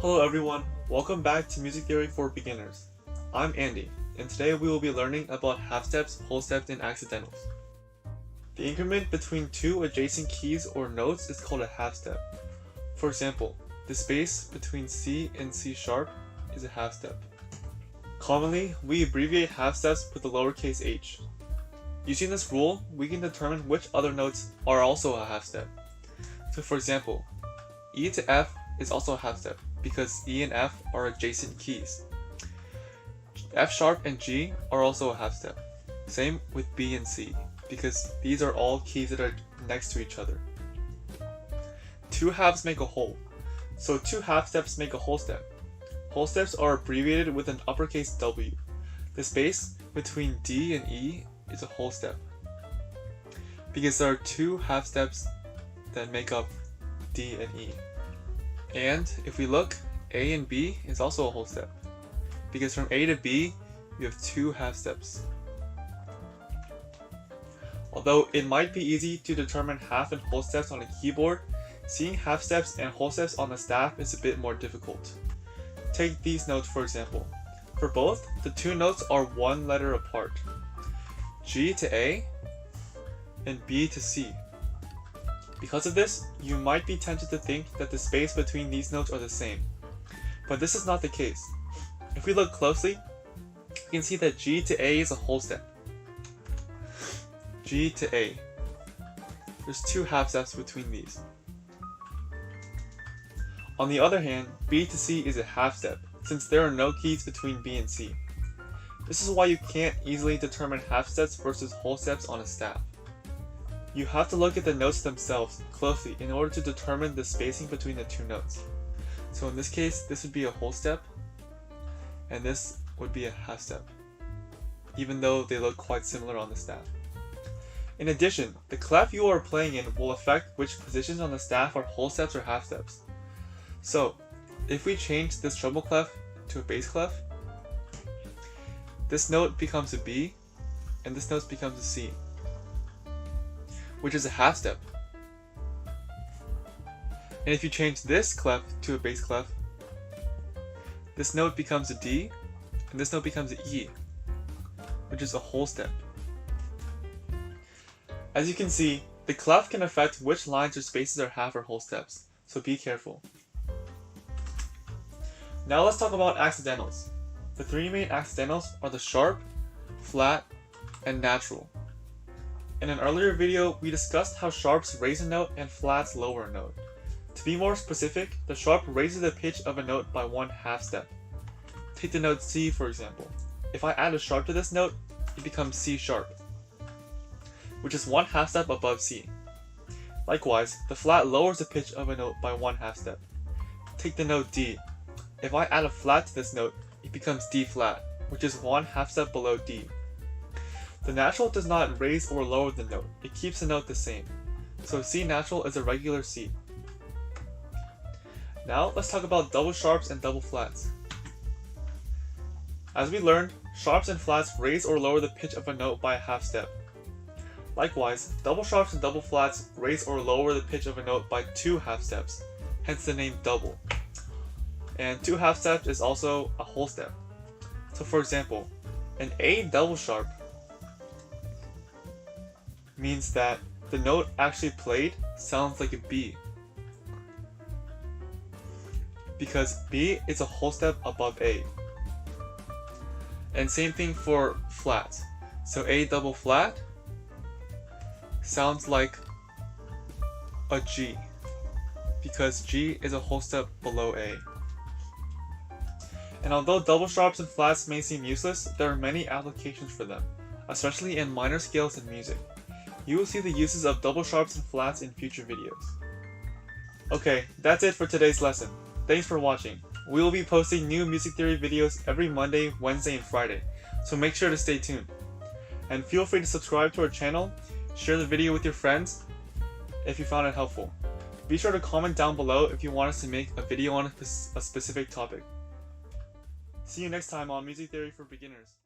Hello everyone, welcome back to Music Theory for Beginners. I'm Andy, and today we will be learning about half steps, whole steps, and accidentals. The increment between two adjacent keys or notes is called a half step. For example, the space between C and C sharp is a half step. Commonly, we abbreviate half steps with the lowercase h. Using this rule, we can determine which other notes are also a half step. So for example, E to F is also a half step because E and F are adjacent keys. F sharp and G are also a half step. Same with B and C because these are all keys that are next to each other. Two halves make a whole, so two half steps make a whole step. Whole steps are abbreviated with an uppercase W. The space between D and E is a whole step because there are two half steps that make up D and E. And if we look, A and B is also a whole step because from A to B we have two half steps. Although it might be easy to determine half and whole steps on a keyboard, seeing half steps and whole steps on the staff is a bit more difficult. Take these notes for example. For both, the two notes are one letter apart. G to A and B to C. Because of this, you might be tempted to think that the space between these notes are the same. But this is not the case. If we look closely, we can see that G to A is a whole step. G to A. There's two half steps between these. On the other hand, B to C is a half step, since there are no keys between B and C. This is why you can't easily determine half steps versus whole steps on a staff. You have to look at the notes themselves closely in order to determine the spacing between the two notes. So in this case, this would be a whole step, and this would be a half step, even though they look quite similar on the staff. In addition, the clef you are playing in will affect which positions on the staff are whole steps or half steps. So, if we change this treble clef to a bass clef, this note becomes a B, and this note becomes a C, which is a half step. And if you change this clef to a bass clef, this note becomes a D, and this note becomes an E, which is a whole step. As you can see, the clef can affect which lines or spaces are half or whole steps, so be careful. Now let's talk about accidentals. The three main accidentals are the sharp, flat, and natural. In an earlier video, we discussed how sharps raise a note and flats lower a note. To be more specific, the sharp raises the pitch of a note by one half step. Take the note C for example. If I add a sharp to this note, it becomes C sharp, which is one half step above C. Likewise, the flat lowers the pitch of a note by one half step. Take the note D. If I add a flat to this note, it becomes D flat, which is one half step below D. The natural does not raise or lower the note, it keeps the note the same. So C natural is a regular C. Now let's talk about double sharps and double flats. As we learned, sharps and flats raise or lower the pitch of a note by a half step. Likewise, double sharps and double flats raise or lower the pitch of a note by two half steps, hence the name double. And two half steps is also a whole step. So for example, an A double sharp means that the note actually played sounds like a B, because B is a whole step above A. And same thing for flats. So A double flat sounds like a G, because G is a whole step below A. And although double sharps and flats may seem useless, there are many applications for them, especially in minor scales in music. You will see the uses of double sharps and flats in future videos. Okay, that's it for today's lesson. Thanks for watching. We will be posting new music theory videos every Monday, Wednesday, and Friday, so make sure to stay tuned. And feel free to subscribe to our channel, share the video with your friends if you found it helpful. Be sure to comment down below if you want us to make a video on a specific topic. See you next time on Music Theory for Beginners.